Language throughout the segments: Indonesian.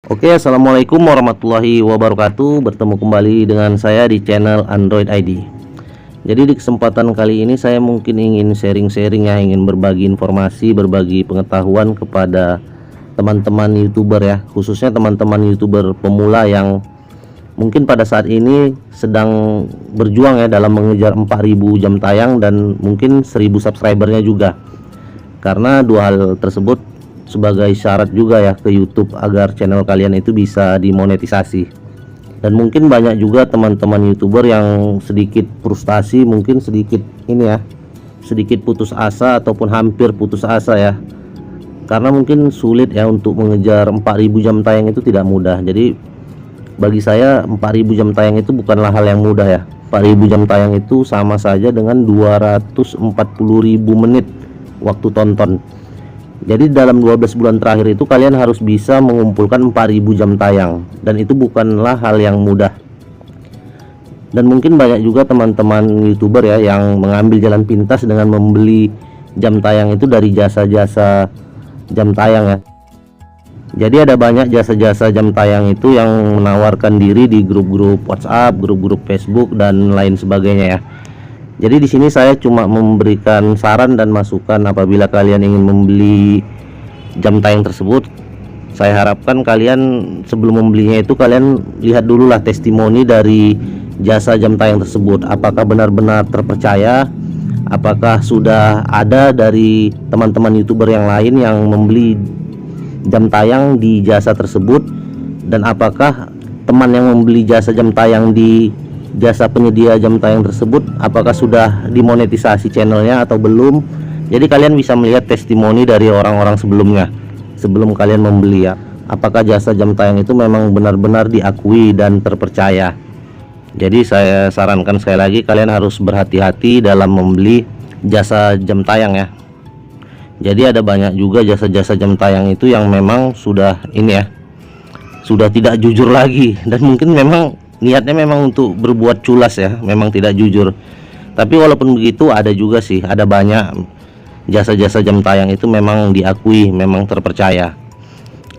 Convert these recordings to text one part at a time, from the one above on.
Oke, assalamualaikum warahmatullahi wabarakatuh. Bertemu kembali dengan saya di channel Android ID. Jadi di kesempatan kali ini saya mungkin ingin sharing-sharing ya, ingin berbagi informasi, berbagi pengetahuan kepada teman-teman YouTuber ya, khususnya teman-teman YouTuber pemula yang mungkin pada saat ini sedang berjuang ya dalam mengejar 4000 jam tayang dan mungkin 1000 subscribernya juga. Karena dua hal tersebut sebagai syarat juga ya ke YouTube agar channel kalian itu bisa dimonetisasi. Dan mungkin banyak juga teman-teman YouTuber yang sedikit frustasi, mungkin sedikit ini ya, sedikit putus asa ataupun hampir putus asa ya, karena mungkin sulit ya untuk mengejar 4000 jam tayang itu tidak mudah. Jadi bagi saya 4000 jam tayang itu bukanlah hal yang mudah ya. 4000 jam tayang itu sama saja dengan 240.000 menit waktu tonton. Jadi dalam 12 bulan terakhir itu kalian harus bisa mengumpulkan 4000 jam tayang, dan itu bukanlah hal yang mudah. Dan mungkin banyak juga teman-teman YouTuber ya yang mengambil jalan pintas dengan membeli jam tayang itu dari jasa-jasa jam tayang ya. Jadi ada banyak jasa-jasa jam tayang itu yang menawarkan diri di grup-grup WhatsApp, grup-grup Facebook dan lain sebagainya ya. Jadi di sini saya cuma memberikan saran dan masukan apabila kalian ingin membeli jam tayang tersebut. Saya harapkan kalian sebelum membelinya itu kalian lihat dulu lah testimoni dari jasa jam tayang tersebut. Apakah benar-benar terpercaya? Apakah sudah ada dari teman-teman YouTuber yang lain yang membeli jam tayang di jasa tersebut? Dan apakah teman yang membeli jasa jam tayang di jasa penyedia jam tayang tersebut apakah sudah dimonetisasi channelnya atau belum? Jadi kalian bisa melihat testimoni dari orang-orang sebelumnya sebelum kalian membeli ya, apakah jasa jam tayang itu memang benar-benar diakui dan terpercaya. Jadi saya sarankan sekali lagi, kalian harus berhati-hati dalam membeli jasa jam tayang ya. Jadi ada banyak juga jasa-jasa jam tayang itu yang memang sudah ini ya, sudah tidak jujur lagi, dan mungkin memang niatnya memang untuk berbuat culas ya, memang tidak jujur. Tapi walaupun begitu ada juga sih, ada banyak jasa-jasa jam tayang itu memang diakui, memang terpercaya.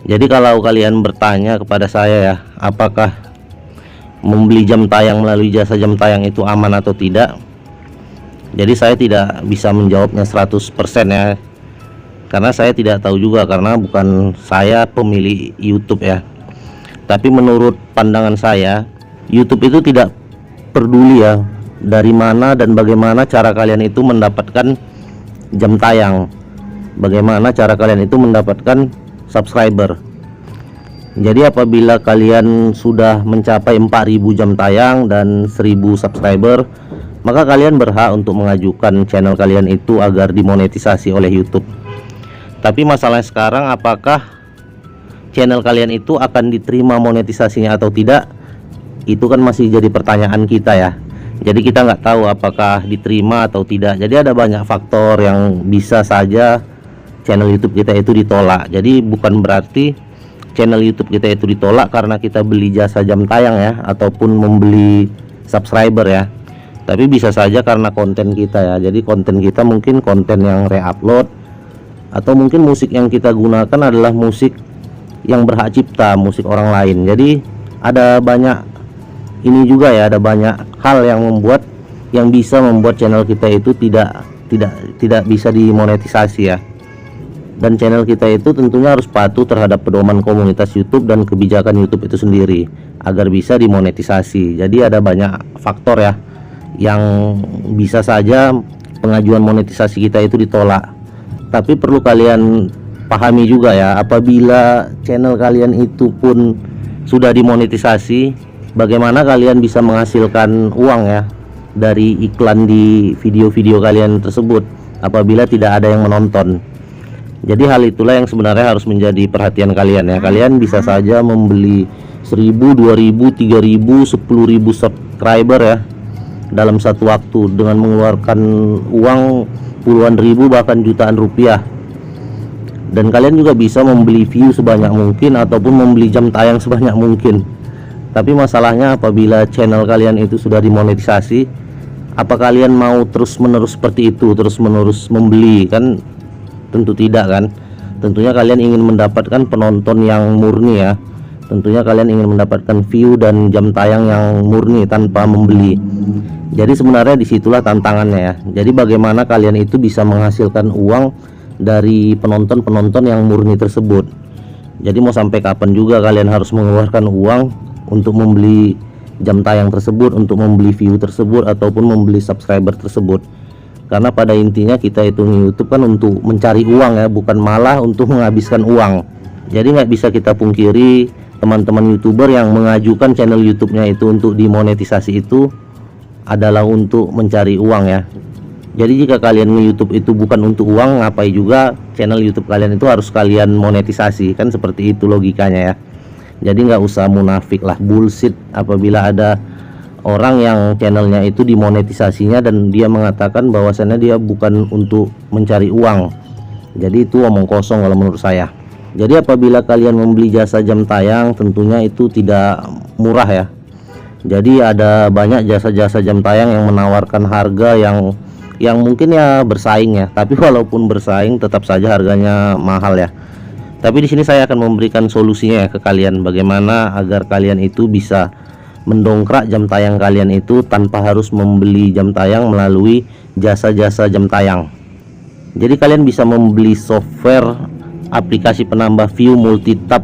Jadi kalau kalian bertanya kepada saya ya, apakah membeli jam tayang melalui jasa jam tayang itu aman atau tidak, jadi saya tidak bisa menjawabnya 100% ya, karena saya tidak tahu juga, karena bukan saya pemilik YouTube ya. Tapi menurut pandangan saya, YouTube itu tidak peduli ya dari mana dan bagaimana cara kalian itu mendapatkan jam tayang, bagaimana cara kalian itu mendapatkan subscriber. Jadi apabila kalian sudah mencapai 4000 jam tayang dan 1000 subscriber, maka kalian berhak untuk mengajukan channel kalian itu agar dimonetisasi oleh YouTube. Tapi masalahnya sekarang, apakah channel kalian itu akan diterima monetisasinya atau tidak? Itu kan masih jadi pertanyaan kita ya. Jadi kita nggak tahu apakah diterima atau tidak. Jadi ada banyak faktor yang bisa saja channel YouTube kita itu ditolak. Jadi bukan berarti channel YouTube kita itu ditolak karena kita beli jasa jam tayang ya, ataupun membeli subscriber ya. Tapi bisa saja karena konten kita ya. Jadi konten kita mungkin konten yang re-upload, atau mungkin musik yang kita gunakan adalah musik yang berhak cipta, musik orang lain. Jadi ada banyak ini juga ya, ada banyak hal yang bisa membuat channel kita itu tidak bisa dimonetisasi ya. Dan channel kita itu tentunya harus patuh terhadap pedoman komunitas YouTube dan kebijakan YouTube itu sendiri agar bisa dimonetisasi. Jadi ada banyak faktor ya yang bisa saja pengajuan monetisasi kita itu ditolak. Tapi perlu kalian pahami juga ya, apabila channel kalian itu pun sudah dimonetisasi, bagaimana kalian bisa menghasilkan uang ya dari iklan di video-video kalian tersebut apabila tidak ada yang menonton. Jadi hal itulah yang sebenarnya harus menjadi perhatian kalian ya. Kalian bisa saja membeli 1000, 2000, 3000, 10.000 subscriber ya dalam satu waktu dengan mengeluarkan uang puluhan ribu bahkan jutaan rupiah. Dan kalian juga bisa membeli view sebanyak mungkin ataupun membeli jam tayang sebanyak mungkin. Tapi masalahnya apabila channel kalian itu sudah dimonetisasi, apa kalian mau terus-menerus seperti itu, terus-menerus membeli? Kan tentu tidak kan. Tentunya kalian ingin mendapatkan penonton yang murni ya, Tentunya kalian ingin mendapatkan view dan jam tayang yang murni tanpa membeli. Jadi sebenarnya disitulah tantangannya ya. Jadi bagaimana kalian itu bisa menghasilkan uang dari penonton-penonton yang murni tersebut. Jadi mau sampai kapan juga kalian harus mengeluarkan uang untuk membeli jam tayang tersebut, untuk membeli view tersebut, ataupun membeli subscriber tersebut. Karena pada intinya kita itu YouTube kan untuk mencari uang ya, bukan malah untuk menghabiskan uang. Jadi nggak bisa kita pungkiri teman-teman YouTuber yang mengajukan channel YouTube-nya itu untuk dimonetisasi itu adalah untuk mencari uang ya. Jadi jika kalian nge-YouTube itu bukan untuk uang, ngapain juga channel YouTube kalian itu harus kalian monetisasi, kan seperti itu logikanya ya. Jadi nggak usah munafik lah, bullshit apabila ada orang yang channelnya itu dimonetisasinya dan dia mengatakan bahwasannya dia bukan untuk mencari uang. Jadi itu omong kosong kalau menurut saya. Jadi apabila kalian membeli jasa jam tayang, tentunya itu tidak murah ya. Jadi ada banyak jasa-jasa jam tayang yang menawarkan harga yang mungkin ya bersaing ya. Tapi walaupun bersaing tetap saja harganya mahal ya. Tapi di sini saya akan memberikan solusinya ya ke kalian, bagaimana agar kalian itu bisa mendongkrak jam tayang kalian itu tanpa harus membeli jam tayang melalui jasa-jasa jam tayang. Jadi kalian bisa membeli software aplikasi penambah view multitap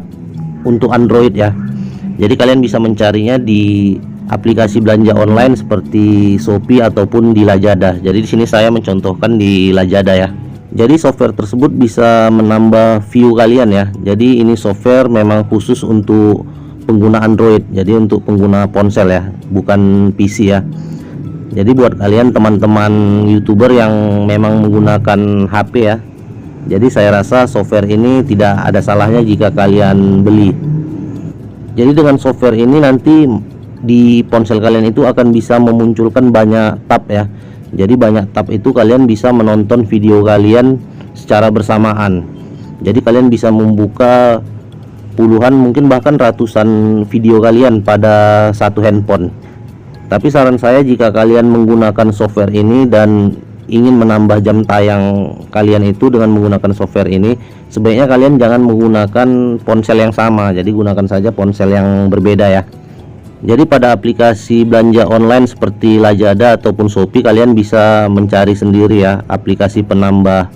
untuk Android ya. Jadi kalian bisa mencarinya di aplikasi belanja online seperti Shopee ataupun di Lazada. Jadi di sini saya mencontohkan di Lazada ya. Jadi software tersebut bisa menambah view kalian ya. Jadi ini software memang khusus untuk pengguna Android, jadi untuk pengguna ponsel ya, bukan PC ya. Jadi buat kalian teman-teman YouTuber yang memang menggunakan HP ya, jadi saya rasa software ini tidak ada salahnya jika kalian beli. Jadi dengan software ini nanti di ponsel kalian itu akan bisa memunculkan banyak tab ya. Jadi banyak tab itu kalian bisa menonton video kalian secara bersamaan. Jadi kalian bisa membuka puluhan mungkin bahkan ratusan video kalian pada satu handphone. Tapi saran saya jika kalian menggunakan software ini dan ingin menambah jam tayang kalian itu dengan menggunakan software ini, sebaiknya kalian jangan menggunakan ponsel yang sama. Jadi gunakan saja ponsel yang berbeda ya. Jadi pada aplikasi belanja online seperti Lazada ataupun Shopee kalian bisa mencari sendiri ya aplikasi penambah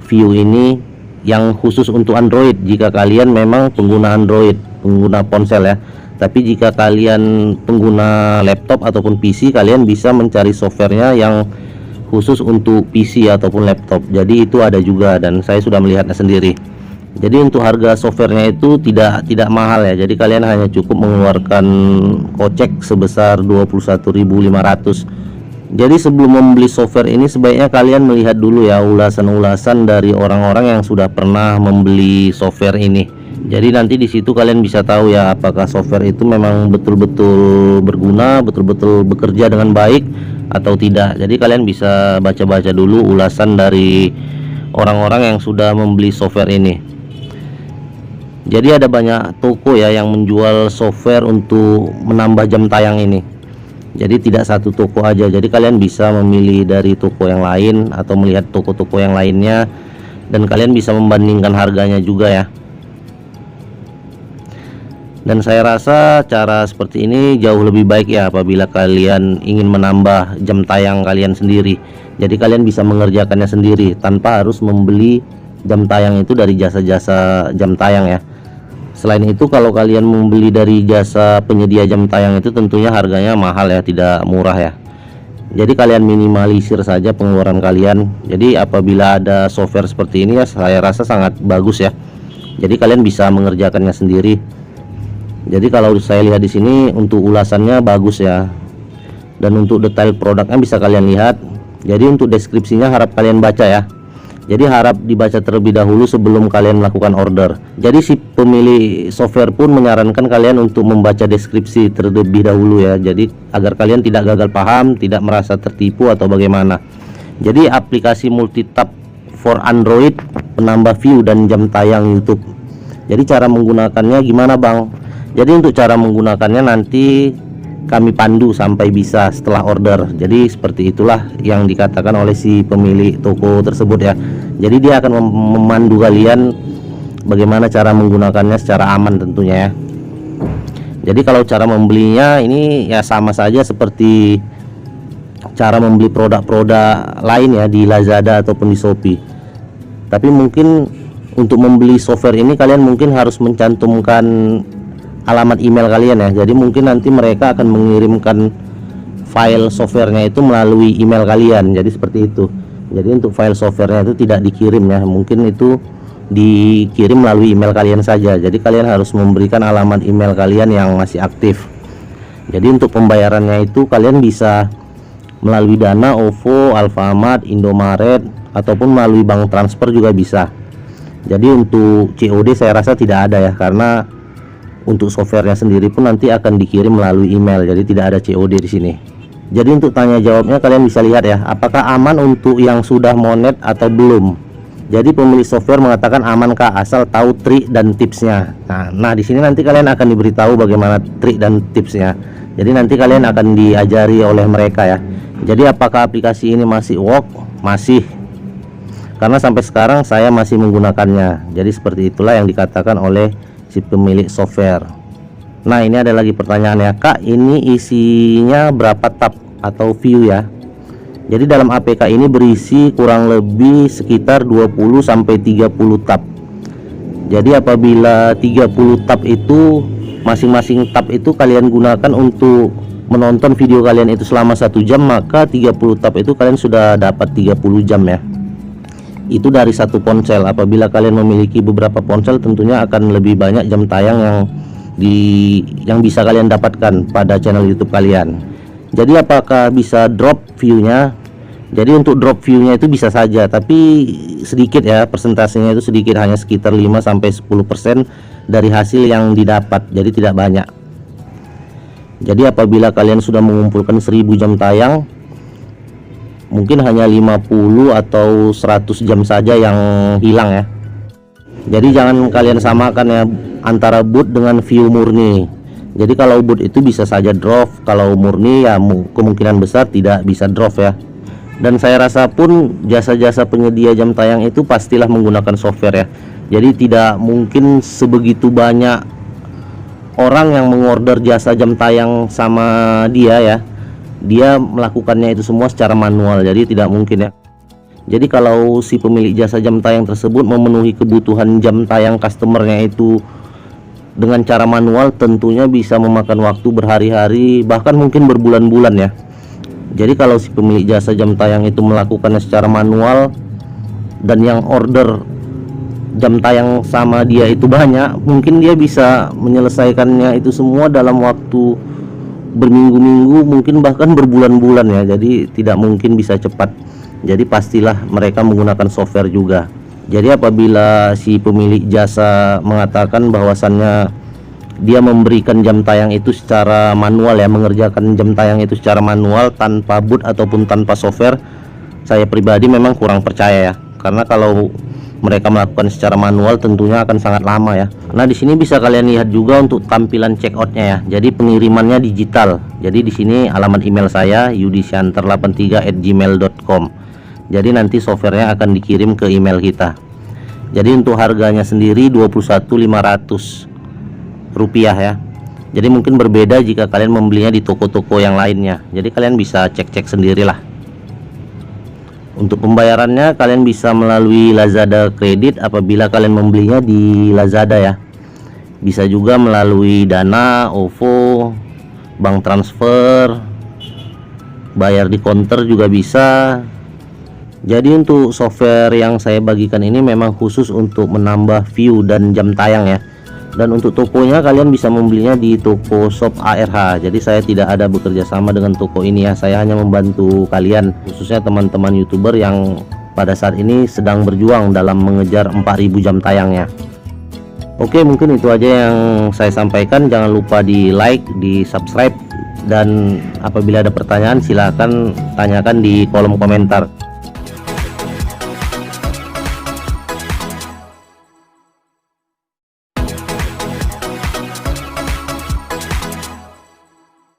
view ini yang khusus untuk Android jika kalian memang pengguna Android, pengguna ponsel ya. Tapi jika kalian pengguna laptop ataupun PC, kalian bisa mencari softwarenya yang khusus untuk PC ataupun laptop. Jadi itu ada juga dan saya sudah melihatnya sendiri. Jadi untuk harga softwarenya itu tidak mahal ya. Jadi kalian hanya cukup mengeluarkan kocek sebesar 21.500. Jadi sebelum membeli software ini sebaiknya kalian melihat dulu ya ulasan-ulasan dari orang-orang yang sudah pernah membeli software ini. Jadi nanti di situ kalian bisa tahu ya apakah software itu memang betul-betul berguna, betul-betul bekerja dengan baik atau tidak. Jadi kalian bisa baca-baca dulu ulasan dari orang-orang yang sudah membeli software ini. Jadi ada banyak toko ya yang menjual software untuk menambah jam tayang ini. Jadi tidak satu toko aja, jadi kalian bisa memilih dari toko yang lain atau melihat toko-toko yang lainnya dan kalian bisa membandingkan harganya juga ya. Dan saya rasa cara seperti ini jauh lebih baik ya apabila kalian ingin menambah jam tayang kalian sendiri. Jadi kalian bisa mengerjakannya sendiri tanpa harus membeli jam tayang itu dari jasa-jasa jam tayang ya. Selain itu kalau kalian membeli dari jasa penyedia jam tayang itu tentunya harganya mahal ya, tidak murah ya. Jadi kalian minimalisir saja pengeluaran kalian. Jadi apabila ada software seperti ini ya saya rasa sangat bagus ya. Jadi kalian bisa mengerjakannya sendiri. Jadi kalau saya lihat di sini untuk ulasannya bagus ya. Dan untuk detail produknya bisa kalian lihat. Jadi untuk deskripsinya harap kalian baca ya. Jadi harap dibaca terlebih dahulu sebelum kalian melakukan order. Jadi si pemilik software pun menyarankan kalian untuk membaca deskripsi terlebih dahulu ya. Jadi agar kalian tidak gagal paham, tidak merasa tertipu atau bagaimana. Jadi aplikasi multitap for Android penambah view dan jam tayang YouTube. Jadi cara menggunakannya gimana Bang? Jadi untuk cara menggunakannya nanti kami pandu sampai bisa setelah order. Jadi seperti itulah yang dikatakan oleh si pemilik toko tersebut ya. Jadi dia akan memandu kalian bagaimana cara menggunakannya secara aman tentunya ya. Jadi kalau cara membelinya ini ya sama saja seperti cara membeli produk-produk lain ya di Lazada ataupun di Shopee. Tapi mungkin untuk membeli software ini kalian mungkin harus mencantumkan alamat email kalian ya. Jadi mungkin nanti mereka akan mengirimkan file softwarenya itu melalui email kalian. Jadi seperti itu. Jadi untuk file softwarenya itu tidak dikirim ya, mungkin itu dikirim melalui email kalian saja. Jadi kalian harus memberikan alamat email kalian yang masih aktif. Jadi untuk pembayarannya itu kalian bisa melalui Dana, OVO, Alfamart, Indomaret, ataupun melalui bank transfer juga bisa. Jadi untuk COD saya rasa tidak ada ya, karena untuk softwarenya sendiri pun nanti akan dikirim melalui email. Jadi tidak ada COD di sini. Jadi untuk tanya jawabnya kalian bisa lihat ya, apakah aman untuk yang sudah monet atau belum. Jadi pemilik software mengatakan amankah asal tahu trik dan tipsnya. Nah di sini nanti kalian akan diberitahu bagaimana trik dan tipsnya. Jadi nanti kalian akan diajari oleh mereka ya. Jadi apakah aplikasi ini masih work? Masih. Karena sampai sekarang saya masih menggunakannya. Jadi seperti itulah yang dikatakan oleh si pemilik software. Nah ini ada lagi pertanyaan ya, Kak, ini isinya berapa tab atau view ya? Jadi dalam APK ini berisi kurang lebih sekitar 20-30 tab. Jadi apabila 30 tab itu, masing-masing tab itu kalian gunakan untuk menonton video kalian itu selama 1 jam, maka 30 tab itu kalian sudah dapat 30 jam ya. Itu dari satu ponsel. Apabila kalian memiliki beberapa ponsel, tentunya akan lebih banyak jam tayang yang bisa kalian dapatkan pada channel YouTube kalian. Jadi apakah bisa drop view-nya? Jadi untuk drop view-nya itu bisa saja, tapi sedikit ya, persentasenya itu sedikit, hanya sekitar 5-10% dari hasil yang didapat. Jadi tidak banyak. Jadi apabila kalian sudah mengumpulkan 1000 jam tayang, mungkin hanya 50 atau 100 jam saja yang hilang ya. Jadi jangan kalian samakan ya antara boot dengan view murni. Jadi kalau boot itu bisa saja drop, kalau murni ya kemungkinan besar tidak bisa drop ya. Dan saya rasa pun jasa-jasa penyedia jam tayang itu pastilah menggunakan software ya. Jadi tidak mungkin sebegitu banyak orang yang mengorder jasa jam tayang sama dia ya, dia melakukannya itu semua secara manual. Jadi tidak mungkin ya. Jadi kalau si pemilik jasa jam tayang tersebut memenuhi kebutuhan jam tayang customernya itu dengan cara manual, tentunya bisa memakan waktu berhari-hari, bahkan mungkin berbulan-bulan ya. Jadi kalau si pemilik jasa jam tayang itu melakukannya secara manual dan yang order jam tayang sama dia itu banyak, mungkin dia bisa menyelesaikannya itu semua dalam waktu berminggu-minggu, mungkin bahkan berbulan-bulan ya. Jadi tidak mungkin bisa cepat. Jadi pastilah mereka menggunakan software juga. Jadi apabila si pemilik jasa mengatakan bahwasannya dia memberikan jam tayang itu secara manual ya, mengerjakan jam tayang itu secara manual tanpa boot ataupun tanpa software, saya pribadi memang kurang percaya ya. Karena kalau mereka melakukan secara manual tentunya akan sangat lama ya. Nah di sini bisa kalian lihat juga untuk tampilan checkoutnya ya. Jadi pengirimannya digital. Jadi di sini alamat email saya yudisyanter83@gmail.com. Jadi nanti softwarenya akan dikirim ke email kita. Jadi untuk harganya sendiri 21.500 rupiah ya. Jadi mungkin berbeda jika kalian membelinya di toko-toko yang lainnya. Jadi kalian bisa cek-cek sendirilah. Untuk pembayarannya kalian bisa melalui Lazada kredit apabila kalian membelinya di Lazada ya. Bisa juga melalui Dana, OVO, bank transfer, bayar di counter juga bisa. Jadi untuk software yang saya bagikan ini memang khusus untuk menambah view dan jam tayang ya. Dan untuk tokonya kalian bisa membelinya di toko shop ARH. Jadi saya tidak ada bekerja sama dengan toko ini ya. Saya hanya membantu kalian, khususnya teman-teman YouTuber yang pada saat ini sedang berjuang dalam mengejar 4000 jam tayangnya. Oke, mungkin itu aja yang saya sampaikan. Jangan lupa di like, di subscribe, dan apabila ada pertanyaan silahkan tanyakan di kolom komentar.